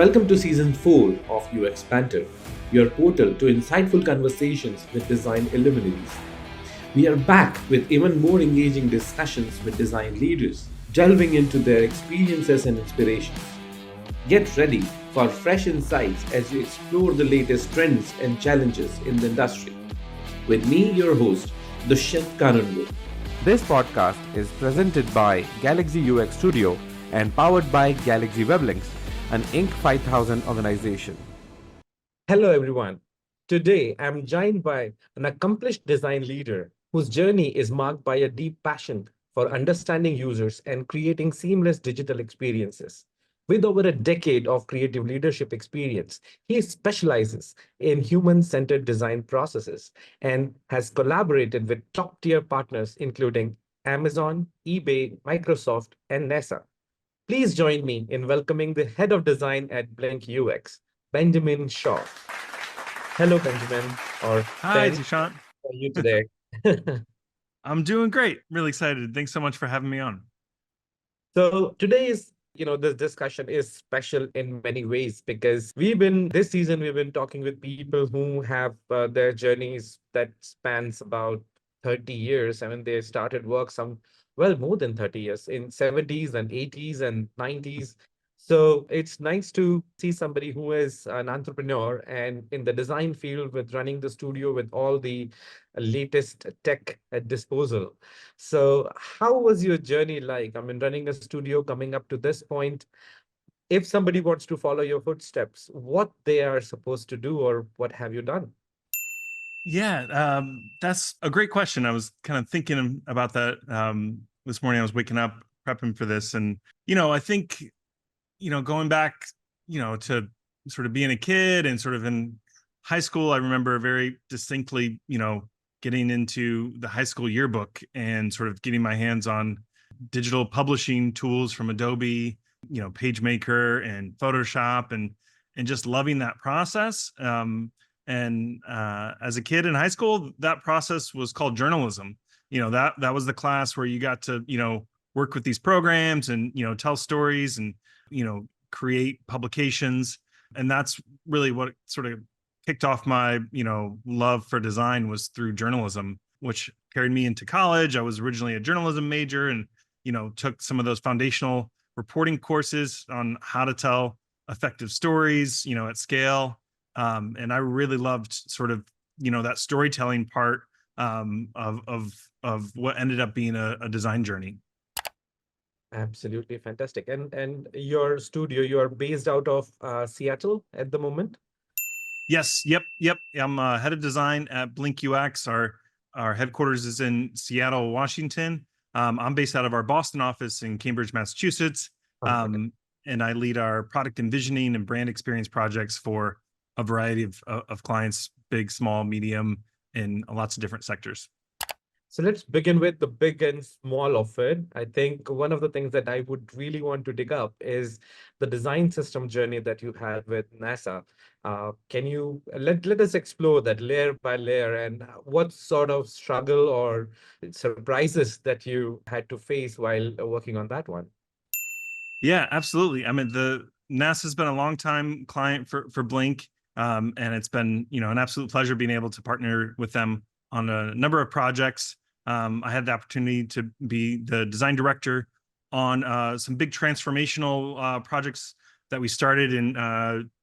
Welcome to Season 4 of UX Banter, your portal to insightful conversations with design illuminaries. We are back with even more engaging discussions with design leaders, delving into their experiences and inspirations. Get ready for fresh insights as we explore the latest trends and challenges in the industry. With me, your host, Dushyant Kanungo. This podcast is presented by Galaxy UX Studio and powered by Galaxy Weblinks, an Inc. 5000 organization. Hello, everyone. Today, I'm joined by an accomplished design leader whose journey is marked by a deep passion for understanding users and creating seamless digital experiences. With over a decade of creative leadership experience, he specializes in human centered design processes and has collaborated with top tier partners, including Amazon, eBay, Microsoft, and NASA. Please join me in welcoming the head of design at Blink UX, Benjamin Shaw. Hello, Benjamin, or Hi, Ben. Dushyant. How are you today? I'm doing great. Really excited. Thanks so much for having me on. So today is, this discussion is special in many ways because this season, we've been talking with people who have their journeys that spans about 30 years. I mean, they started work well, more than 30 years in 70s and 80s and 90s. So it's nice to see somebody who is an entrepreneur and in the design field with running the studio with all the latest tech at disposal. So, how was your journey like? I mean, running a studio coming up to this point, if somebody wants to follow your footsteps, what they are supposed to do or what have you done? Yeah, that's a great question. I was kind of thinking about that this morning. I was waking up prepping for this, and I think going back, to sort of being a kid and sort of in high school, I remember very distinctly, getting into the high school yearbook and sort of getting my hands on digital publishing tools from Adobe, PageMaker and Photoshop, and just loving that process. And as a kid in high school, that process was called journalism. That was the class where you got to work with these programs and tell stories and create publications. And that's really what sort of kicked off my love for design, was through journalism, which carried me into college. I was originally a journalism major and took some of those foundational reporting courses on how to tell effective stories at scale. And I really loved sort of that storytelling part of what ended up being a design journey. Absolutely fantastic. And your studio, you are based out of Seattle at the moment? Yes. Yep. I'm head of design at Blink UX. Our headquarters is in Seattle, Washington. I'm based out of our Boston office in Cambridge, Massachusetts. And I lead our product envisioning and brand experience projects for a variety of clients, big, small, medium, in lots of different sectors. So let's begin with the big and small of it. I think one of the things that I would really want to dig up is the design system journey that you had with NASA. Can you let us explore that layer by layer and what sort of struggle or surprises that you had to face while working on that one? Yeah, absolutely. I mean, the NASA's been a long time client for Blink, and it's been an absolute pleasure being able to partner with them on a number of projects. I had the opportunity to be the design director on some big transformational projects that we started in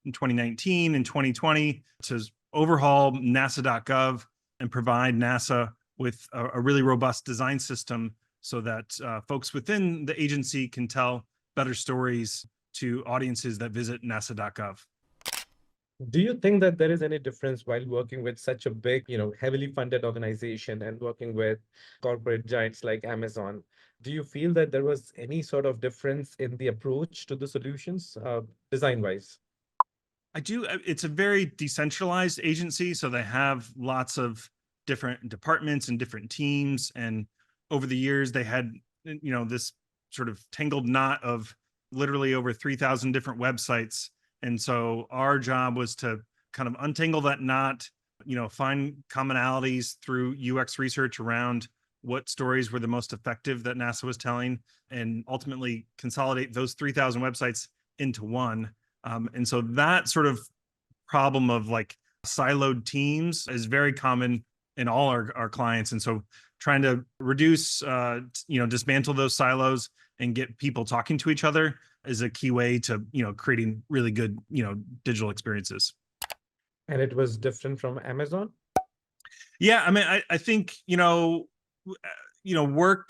2019 and 2020 to overhaul NASA.gov and provide NASA with a really robust design system so that folks within the agency can tell better stories to audiences that visit NASA.gov. Do you think that there is any difference while working with such a big, heavily funded organization and working with corporate giants like Amazon? Do you feel that there was any sort of difference in the approach to the solutions, design-wise? I do. It's a very decentralized agency, so they have lots of different departments and different teams. And over the years, they had, this sort of tangled knot of literally over 3,000 different websites. And so our job was to kind of untangle that knot, find commonalities through UX research around what stories were the most effective that NASA was telling, and ultimately consolidate those 3,000 websites into one. And so that sort of problem of like siloed teams is very common in all our clients. And so trying to reduce, dismantle those silos and get people talking to each other is a key way to, creating really good, digital experiences. And it was different from Amazon? Yeah, I mean, I think work,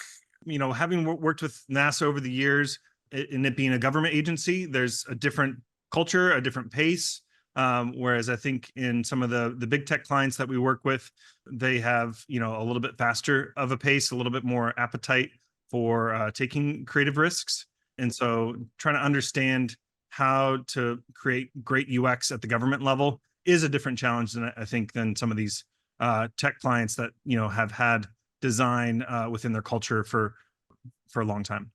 having worked with NASA over the years, in it being a government agency, there's a different culture, a different pace. Whereas I think in some of the big tech clients that we work with, they have a little bit faster of a pace, a little bit more appetite for taking creative risks, and so trying to understand how to create great UX at the government level is a different challenge than I think than some of these tech clients that have had design within their culture for a long time.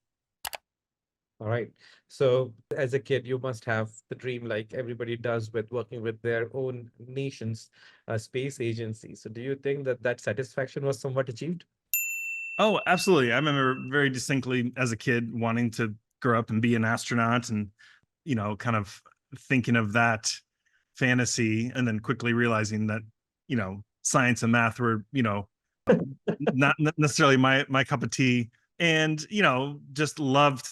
All right. So as a kid, you must have the dream like everybody does with working with their own nation's space agency. So do you think that that satisfaction was somewhat achieved? Oh, absolutely. I remember very distinctly as a kid wanting to grow up and be an astronaut and, kind of thinking of that fantasy and then quickly realizing that, science and math were, not necessarily my cup of tea. And, just loved,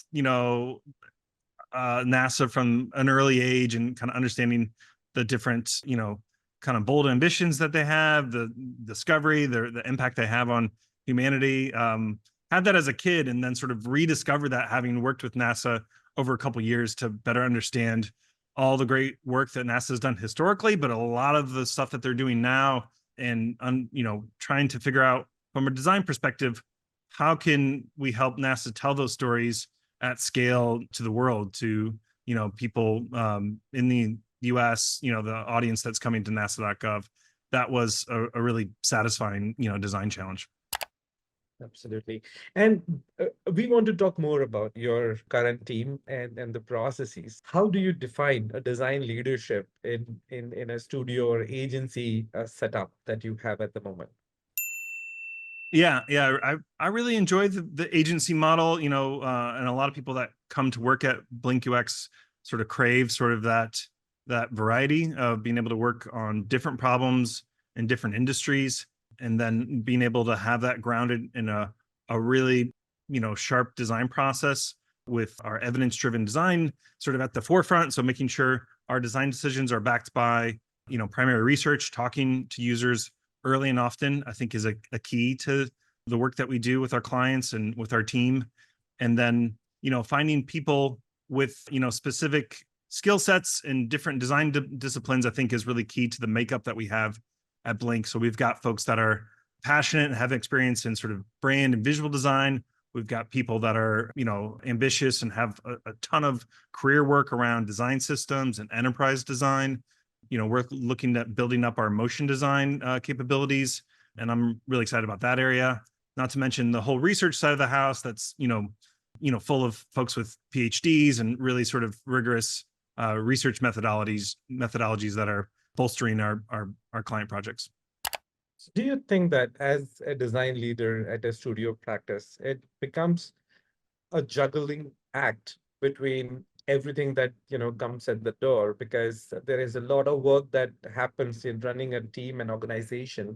NASA from an early age and kind of understanding the different, kind of bold ambitions that they have, the discovery, the impact they have on humanity. Had that as a kid, and then sort of rediscovered that having worked with NASA over a couple years to better understand all the great work that NASA has done historically, but a lot of the stuff that they're doing now, and trying to figure out from a design perspective, how can we help NASA tell those stories at scale to the world, to people in the US, the audience that's coming to nasa.gov. That was a really satisfying design challenge. Absolutely. And we want to talk more about your current team and the processes. How do you define a design leadership in a studio or agency setup that you have at the moment? Yeah, I really enjoy the agency model, and a lot of people that come to work at Blink UX sort of crave sort of that variety of being able to work on different problems in different industries, and then being able to have that grounded in a really sharp design process with our evidence-driven design sort of at the forefront. So making sure our design decisions are backed by primary research, talking to users early and often, I think is a key to the work that we do with our clients and with our team. And then, finding people with, specific skill sets in different design disciplines, I think is really key to the makeup that we have at Blink. So we've got folks that are passionate and have experience in sort of brand and visual design. We've got people that are, ambitious and have a ton of career work around design systems and enterprise design. We're looking at building up our motion design capabilities, and I'm really excited about that area. Not to mention the whole research side of the house that's full of folks with PhDs and really sort of rigorous research methodologies that are bolstering our client projects. So do you think that as a design leader at a studio practice, it becomes a juggling act between everything that comes at the door, because there is a lot of work that happens in running a team and organization?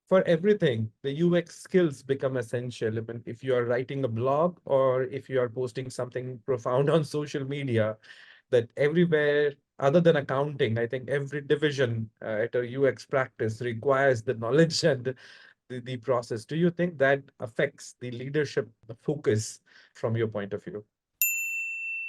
For everything, the UX skills become essential. I mean, if you are writing a blog or if you are posting something profound on social media, that everywhere other than accounting, I think every division at a UX practice requires the knowledge and the process. Do you think that affects the leadership focus from your point of view?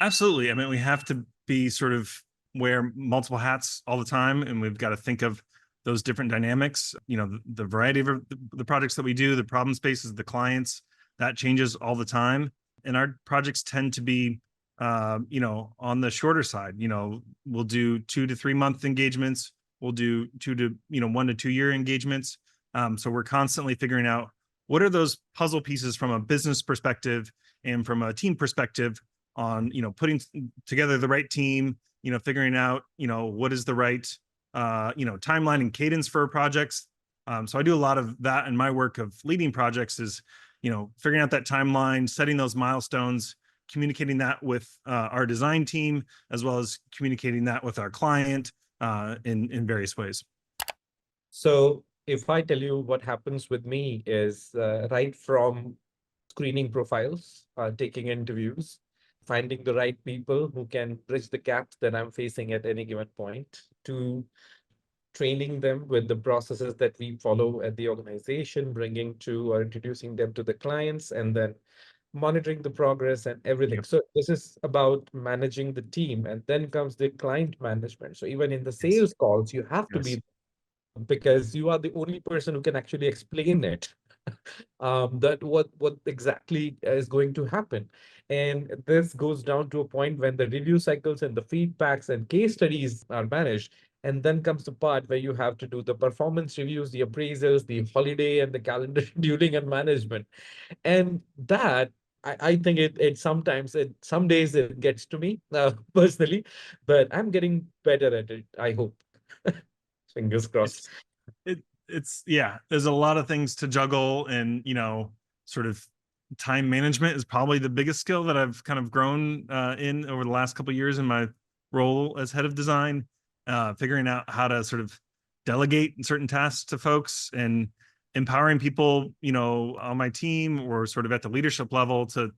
Absolutely. I mean, we have to be sort of wear multiple hats all the time, and we've got to think of those different dynamics. The variety of the projects that we do, the problem spaces, the clients, that changes all the time. And our projects tend to be, on the shorter side. We'll do 2 to 3 month engagements. We'll do 1 to 2 year engagements. So we're constantly figuring out what are those puzzle pieces from a business perspective and from a team perspective on putting together the right team, figuring out what is the right timeline and cadence for projects. So I do a lot of that in my work of leading projects, is figuring out that timeline, setting those milestones, communicating that with our design team, as well as communicating that with our client in various ways. So if I tell you what happens with me is right from screening profiles, taking interviews, finding the right people who can bridge the gaps that I'm facing at any given point, to training them with the processes that we follow at the organization, bringing to or introducing them to the clients, and then monitoring the progress and everything. Yep. So this is about managing the team, and then comes the client management. So even in the Yes. sales calls, you have to Yes. be, because you are the only person who can actually explain it, that what exactly is going to happen. And this goes down to a point when the review cycles and the feedbacks and case studies are managed. And then comes the part where you have to do the performance reviews, the appraisals, the holiday and the calendar scheduling and management. And that, I think it sometimes, some days it gets to me personally, but I'm getting better at it, I hope. Fingers crossed. It's yeah, there's a lot of things to juggle, and sort of time management is probably the biggest skill that I've kind of grown in over the last couple of years in my role as head of design. Figuring out how to sort of delegate certain tasks to folks, and empowering people on my team or sort of at the leadership level to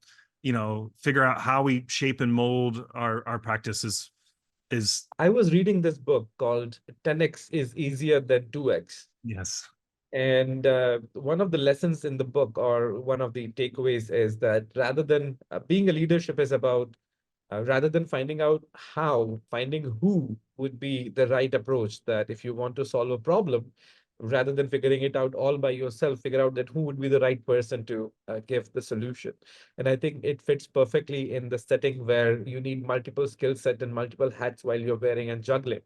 figure out how we shape and mold our practices is I was reading this book called 10x is easier than 2x. yes. And one of the lessons in the book, or one of the takeaways, is that rather than being a leadership is about, rather than finding out how, finding who would be the right approach. That if you want to solve a problem, rather than figuring it out all by yourself, figure out that who would be the right person to give the solution. And I think it fits perfectly in the setting where you need multiple skill set and multiple hats while you're wearing and juggling.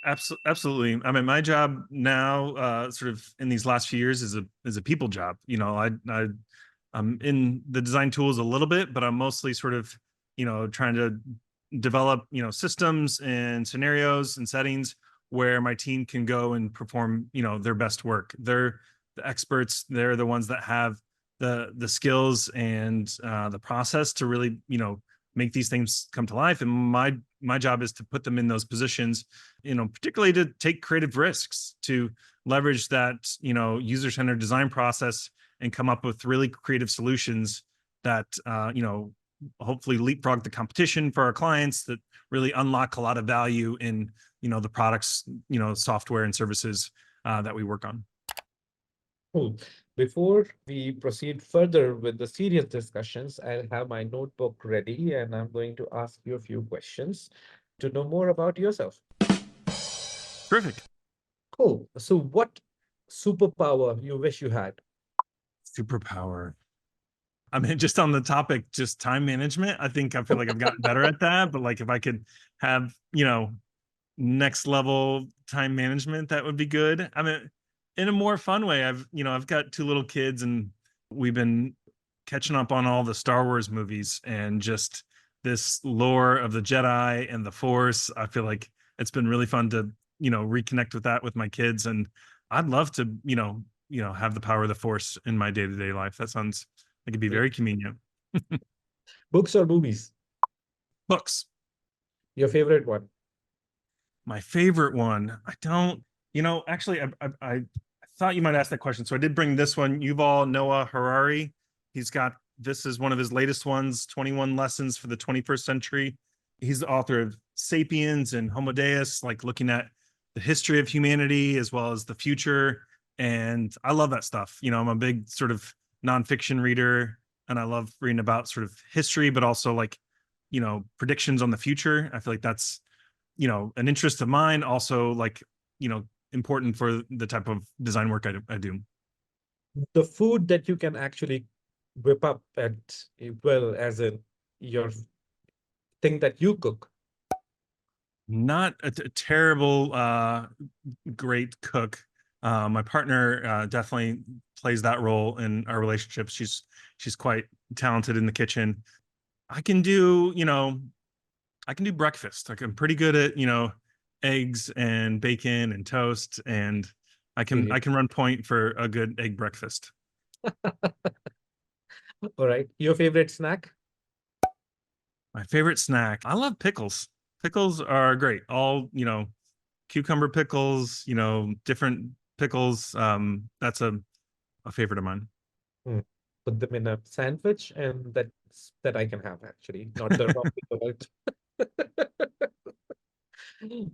Absolutely. I mean, my job now, sort of in these last few years, is a people job. I'm in the design tools a little bit, but I'm mostly sort of, trying to develop, systems and scenarios and settings where my team can go and perform, their best work. They're the experts. They're the ones that have the skills and the process to really, make these things come to life. And my job is to put them in those positions, particularly to take creative risks, to leverage that, user-centered design process and come up with really creative solutions that, hopefully leapfrog the competition for our clients, that really unlock a lot of value in, the products, software and services that we work on. Cool. Before we proceed further with the serious discussions, I'll have my notebook ready and I'm going to ask you a few questions to know more about yourself. Terrific. Cool. So what superpower you wish you had? Superpower. I mean, just on the topic, just time management, I think I feel like I've gotten better at that. But like if I could have, next level time management, that would be good. I mean, in a more fun way, I've got two little kids, and we've been catching up on all the Star Wars movies, and just this lore of the Jedi and the Force. I feel like it's been really fun to, reconnect with that with my kids. And I'd love to, have the power of the Force in my day-to-day life. That sounds like it'd be very convenient. Books or movies? Books. Your favorite one? My favorite one. I don't, actually, I thought you might ask that question. So I did bring this one, Yuval Noah Harari. This is one of his latest ones, 21 Lessons for the 21st Century. He's the author of Sapiens and Homo Deus, like looking at the history of humanity as well as the future. And I love that stuff. I'm a big sort of nonfiction reader, and I love reading about sort of history, but also like, predictions on the future. I feel like that's, an interest of mine, also like, important for the type of design work I do. The food that you can actually whip up at, well, as in your thing that you cook. Not a terrible, great cook. My partner definitely plays that role in our relationship. She's quite talented in the kitchen. I can do, I can do breakfast. Like I'm pretty good at, eggs and bacon and toast, and I can run point for a good egg breakfast. All right. Your favorite snack? My favorite snack. I love pickles. Pickles are great. All, cucumber pickles, different pickles. That's a favorite of mine. Hmm. Put them in a sandwich, and that I can have actually, not the raw pickle.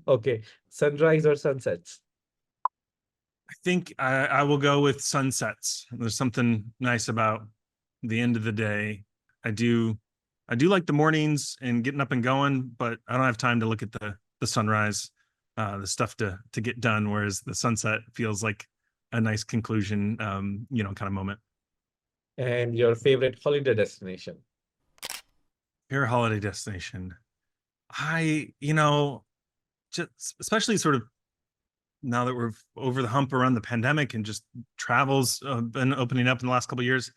Okay. Sunrise or sunsets? I think I will go with sunsets. There's something nice about the end of the day. I do I do like the mornings and getting up and going, but I don't have time to look at the sunrise, the stuff to get done. Whereas the sunset feels like a nice conclusion, kind of moment. And your favorite holiday destination? Your holiday destination. I, just especially sort of now that we're over the hump around the pandemic and just travels been opening up in the last couple of years,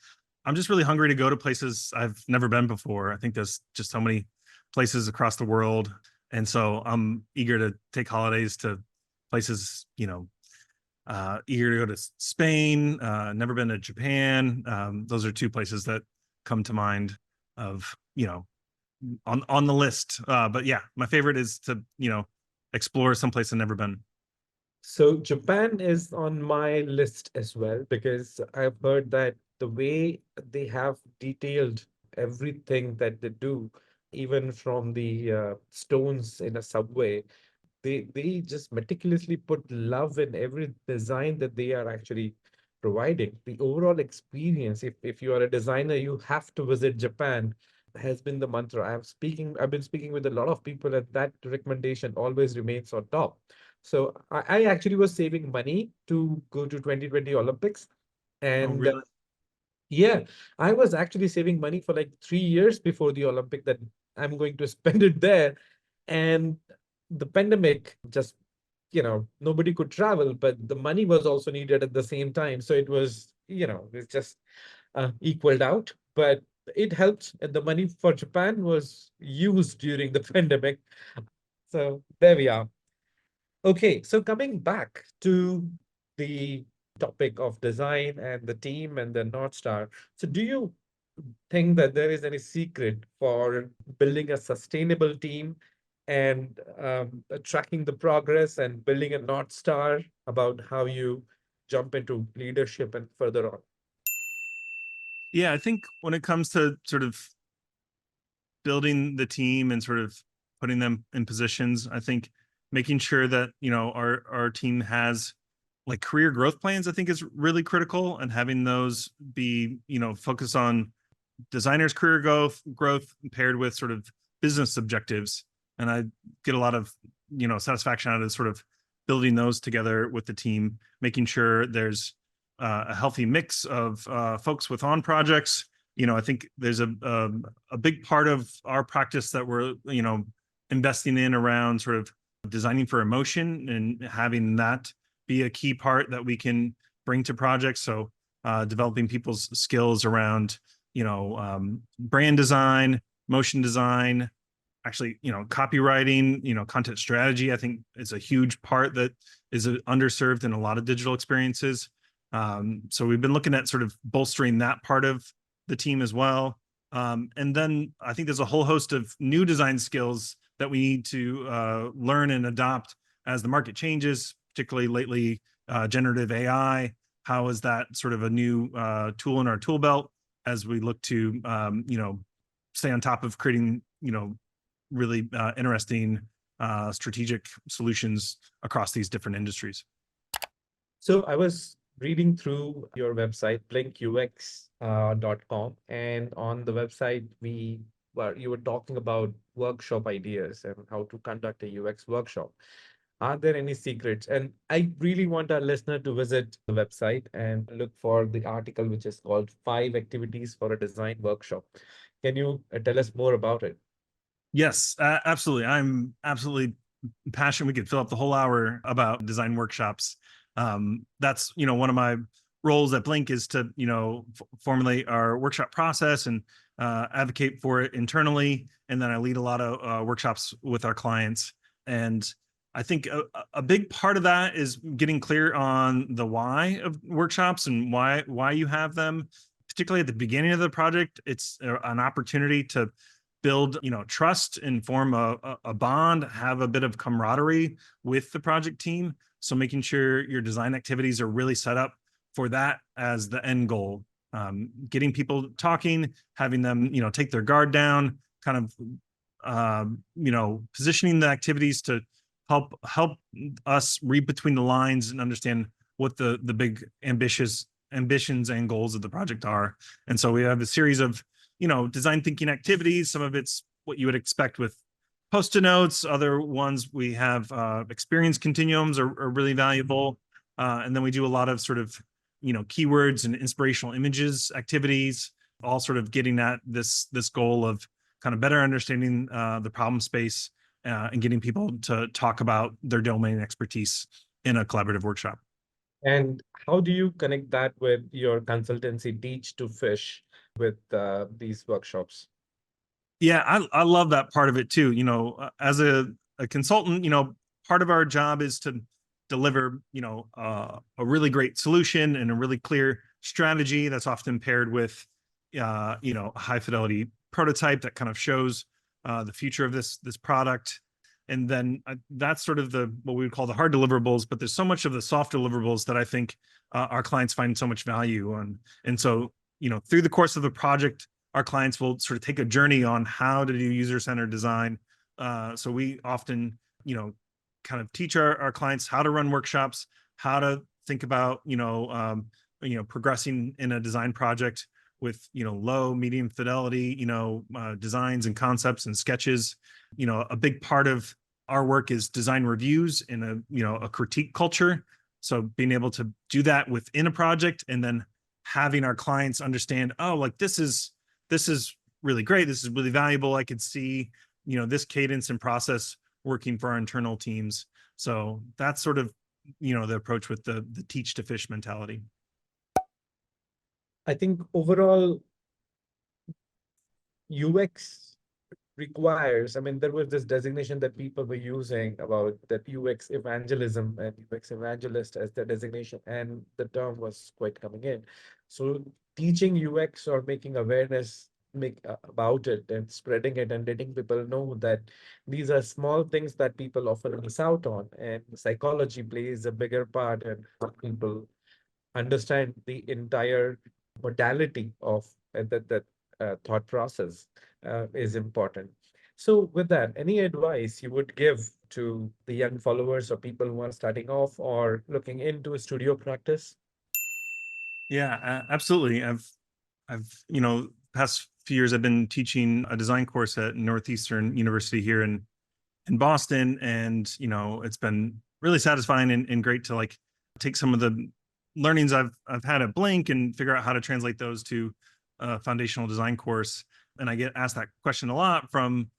I'm just really hungry to go to places I've never been before. I think there's just so many places across the world, and so I'm eager to take holidays to places. Eager to go to Spain. Never been to Japan. Those are two places that come to mind of on the list. But yeah, my favorite is to explore someplace I've never been. So Japan is on my list as well because I've heard that the way they have detailed everything that they do, even from the stones in a subway, they just meticulously put love in every design that they are actually providing. The overall experience, if you are a designer, you have to visit Japan, has been the mantra. I've been speaking with a lot of people, and that recommendation always remains on top. So I actually was saving money to go to 2020 Olympics. Oh, And really? yeah, I was actually saving money for like 3 years before the Olympic that I'm going to spend it there. And the pandemic just, nobody could travel, but the money was also needed at the same time. So it was, it's just equaled out. But it helped. And the money for Japan was used during the pandemic. So there we are. Okay, so coming back to the topic of design and the team and the North Star. So do you think that there is any secret for building a sustainable team and tracking the progress and building a North Star about how you jump into leadership and further on? Yeah, I think when it comes to sort of building the team and sort of putting them in positions, I think making sure that our team has like career growth plans, I think is really critical, and having those be focus on designers' career growth paired with sort of business objectives. And I get a lot of satisfaction out of sort of building those together with the team, making sure there's a healthy mix of folks with on projects. I think there's a big part of our practice that we're investing in around sort of designing for emotion and having that be a key part that we can bring to projects. So developing people's skills around brand design, motion design, actually copywriting, content strategy. I think is a huge part that is underserved in a lot of digital experiences. So we've been looking at sort of bolstering that part of the team as well. And then I think there's a whole host of new design skills that we need to learn and adopt as the market changes, particularly lately generative AI. How is that sort of a new tool in our tool belt as we look to stay on top of creating really interesting strategic solutions across these different industries. So I was reading through your website, blinkux.com, and on the website, you were talking about workshop ideas and how to conduct a UX workshop. Are there any secrets? And I really want our listener to visit the website and look for the article, which is called Five Activities for a Design Workshop. Can you tell us more about it? Yes, absolutely. I'm absolutely passionate. We could fill up the whole hour about design workshops. That's one of my roles at Blink is to formulate our workshop process and advocate for it internally, and then I lead a lot of workshops with our clients. And I think a big part of that is getting clear on the why of workshops and why you have them. particularly at the beginning of the project, it's an opportunity to build, trust and form a bond, have a bit of camaraderie with the project team. So making sure your design activities are really set up for that as the end goal. Getting people talking, having them, take their guard down, kind of, positioning the activities to help us read between the lines and understand what the big ambitions and goals of the project are. And so we have a series of, design thinking activities. Some of it's what you would expect with post-it notes. Other ones we have experience continuums are really valuable. And then we do a lot of sort of, keywords and inspirational images activities, all sort of getting at this goal of kind of better understanding the problem space and getting people to talk about their domain expertise in a collaborative workshop. And how do you connect that with your consultancy Teach to Fish with these workshops? Yeah, I love that part of it too. As a consultant, part of our job is to deliver, a really great solution and a really clear strategy that's often paired with, a high fidelity prototype that kind of shows the future of this product. And then that's sort of what we would call the hard deliverables, but there's so much of the soft deliverables that I think our clients find so much value on. And so, through the course of the project, our clients will sort of take a journey on how to do user-centered design. So we often, kind of teach our clients how to run workshops, how to think about, progressing in a design project with, low, medium fidelity, designs and concepts and sketches. A big part of our work is design reviews in a critique culture. So being able to do that within a project and then having our clients understand, oh, like this is really great. This is really valuable. I could see, this cadence and process working for our internal teams. So that's sort of, the approach with the teach to fish mentality. I think overall UX requires, there was this designation that people were using about that UX evangelism and UX evangelist as the designation, and the term was quite coming in. So teaching UX or making awareness about it and spreading it and letting people know that these are small things that people often miss out on, and psychology plays a bigger part in how people understand the entire modality of that thought process is important. So with that, any advice you would give to the young followers or people who are starting off or looking into a studio practice? Yeah, absolutely. I've past few years I've been teaching a design course at Northeastern University here in Boston, and it's been really satisfying and great to like take some of the learnings I've had at Blink and figure out how to translate those to a foundational design course. And I get asked that question a lot from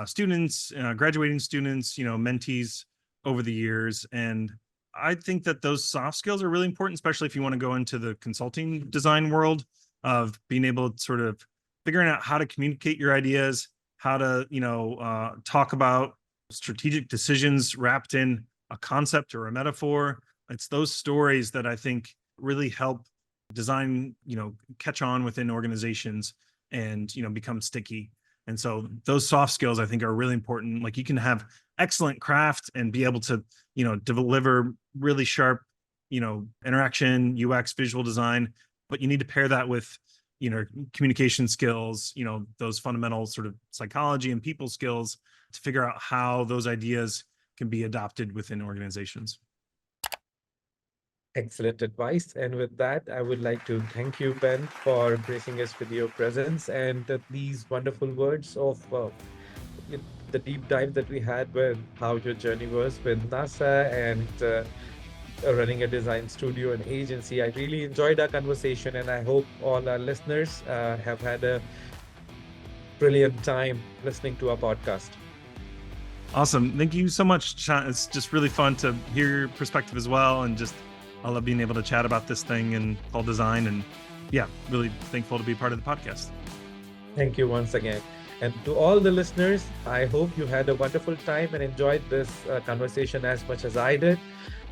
students, graduating students, mentees over the years. And I think that those soft skills are really important, especially if you want to go into the consulting design world, of being able to sort of figuring out how to communicate your ideas, how to, talk about strategic decisions wrapped in a concept or a metaphor. It's those stories that I think really help design, catch on within organizations and, become sticky. And so those soft skills I think are really important. Like you can have excellent craft and be able to, deliver really sharp, interaction, UX, visual design, but you need to pair that with, communication skills, those fundamental sort of psychology and people skills to figure out how those ideas can be adopted within organizations. Excellent advice. And with that, I would like to thank you, Ben, for gracing us with your presence and these wonderful words of the deep dive that we had with how your journey was with NASA and running a design studio and agency. I really enjoyed our conversation, and I hope all our listeners have had a brilliant time listening to our podcast. Awesome. Thank you so much, Sean. It's just really fun to hear your perspective as well. And just, I love being able to chat about this thing and called design. And yeah, really thankful to be part of the podcast. Thank you once again. And to all the listeners, I hope you had a wonderful time and enjoyed this conversation as much as I did.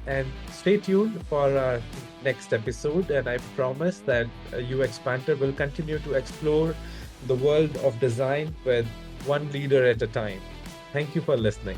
And stay tuned for our next episode. And I promise that UX Panther will continue to explore the world of design with one leader at a time. Thank you for listening.